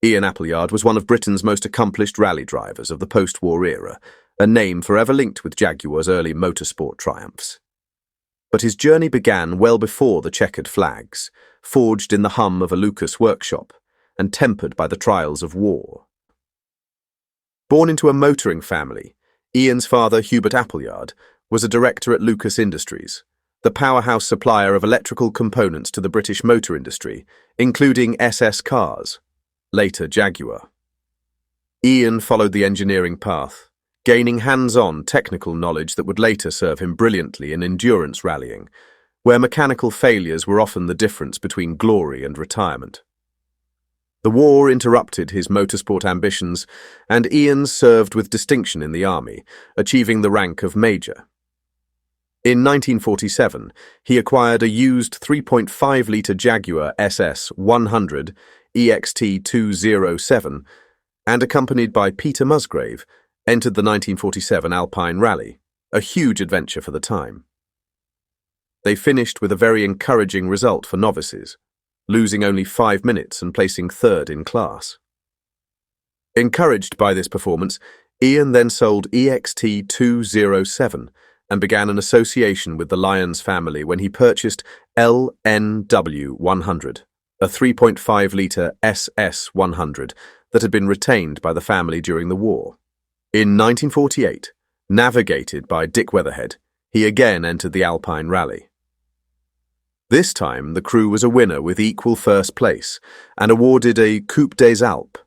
Ian Appleyard was one of Britain's most accomplished rally drivers of the post-war era, a name forever linked with Jaguar's early motorsport triumphs. But his journey began well before the checkered flags, forged in the hum of a Lucas workshop and tempered by the trials of war. Born into a motoring family, Ian's father, Hubert Appleyard, was a director at Lucas Industries, the powerhouse supplier of electrical components to the British motor industry, including SS cars, later Jaguar. Ian followed the engineering path, gaining hands-on technical knowledge that would later serve him brilliantly in endurance rallying, where mechanical failures were often the difference between glory and retirement. The war interrupted his motorsport ambitions, and Ian served with distinction in the army, achieving the rank of major. In 1947, he acquired a used 3.5-litre Jaguar SS100 XK120 and, accompanied by Peter Musgrave, entered the 1947 Alpine Rally, a huge adventure for the time. They finished with a very encouraging result for novices, losing only 5 minutes and placing third in class. Encouraged by this performance, Ian then sold XK207 and began an association with the Lyons family when he purchased LNW100, a 3.5-litre SS100 that had been retained by the family during the war. In 1948, navigated by Dick Weatherhead, he again entered the Alpine Rally. This time, the crew was a winner with equal first place and awarded a Coupe des Alpes,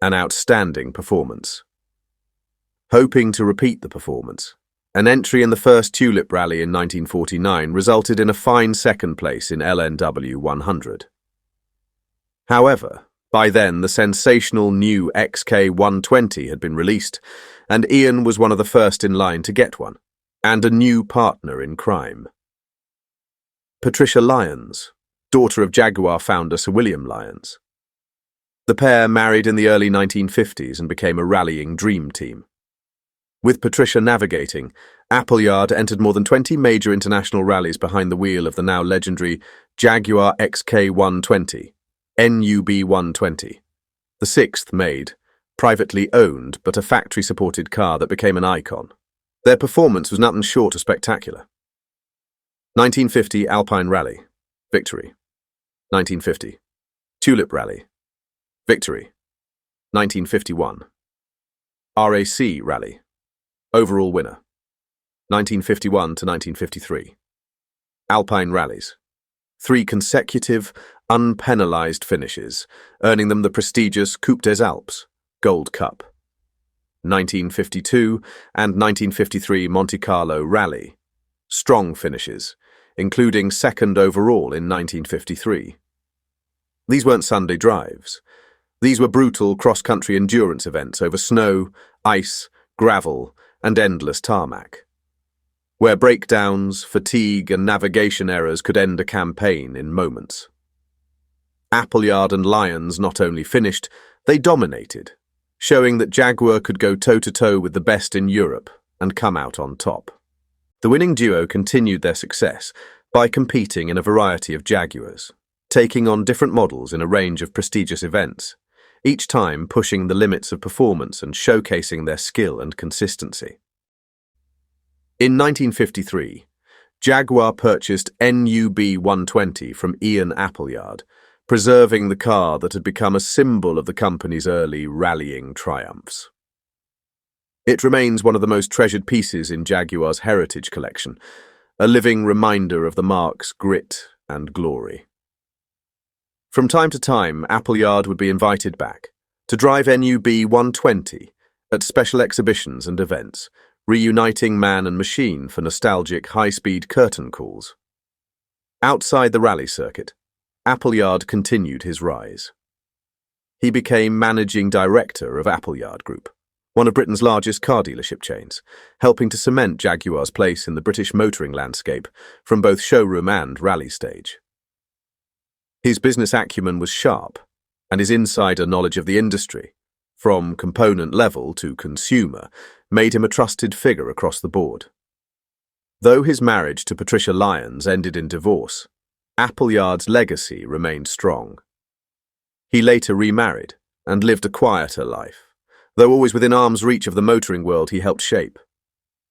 an outstanding performance. Hoping to repeat the performance, an entry in the first Tulip Rally in 1949 resulted in a fine second place in LNW 100. However, by then the sensational new XK120 had been released, and Ian was one of the first in line to get one, and a new partner in crime. Patricia Lyons, daughter of Jaguar founder Sir William Lyons. The pair married in the early 1950s and became a rallying dream team. With Patricia navigating, Appleyard entered more than 20 major international rallies behind the wheel of the now legendary Jaguar XK120, NUB 120, the sixth made, privately owned but a factory-supported car that became an icon. Their performance was nothing short of spectacular. 1950 Alpine Rally, victory. 1950 Tulip Rally, victory. 1951 RAC Rally, overall winner. 1951 to 1953 Alpine Rallies, 3 consecutive, unpenalized finishes, earning them the prestigious Coupe des Alpes, Gold Cup. 1952 and 1953 Monte Carlo Rally, strong finishes, including second overall in 1953. These weren't Sunday drives. These were brutal cross-country endurance events over snow, ice, gravel, and endless tarmac, where breakdowns, fatigue, and navigation errors could end a campaign in moments. Appleyard and Lyons not only finished, they dominated, showing that Jaguar could go toe-to-toe with the best in Europe and come out on top. The winning duo continued their success by competing in a variety of Jaguars, taking on different models in a range of prestigious events, each time pushing the limits of performance and showcasing their skill and consistency. In 1953, Jaguar purchased NUB 120 from Ian Appleyard, preserving the car that had become a symbol of the company's early rallying triumphs. It remains one of the most treasured pieces in Jaguar's heritage collection, a living reminder of the marque's grit and glory. From time to time, Appleyard would be invited back to drive NUB 120 at special exhibitions and events, reuniting man and machine for nostalgic high-speed curtain calls. Outside the rally circuit, Appleyard continued his rise. He became managing director of Appleyard Group, one of Britain's largest car dealership chains, helping to cement Jaguar's place in the British motoring landscape from both showroom and rally stage. His business acumen was sharp, and his insider knowledge of the industry, from component level to consumer, made him a trusted figure across the board. Though his marriage to Patricia Lyons ended in divorce, Appleyard's legacy remained strong. He later remarried, and lived a quieter life, though always within arm's reach of the motoring world he helped shape.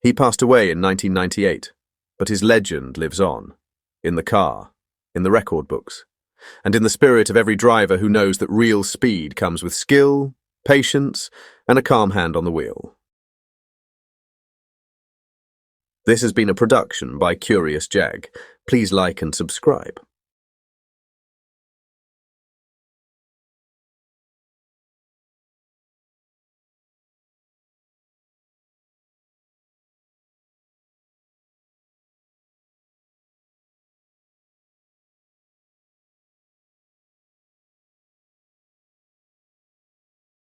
He passed away in 1998, but his legend lives on, in the car, in the record books, and in the spirit of every driver who knows that real speed comes with skill, patience, and a calm hand on the wheel. This has been a production by Curious Jag. Please like and subscribe.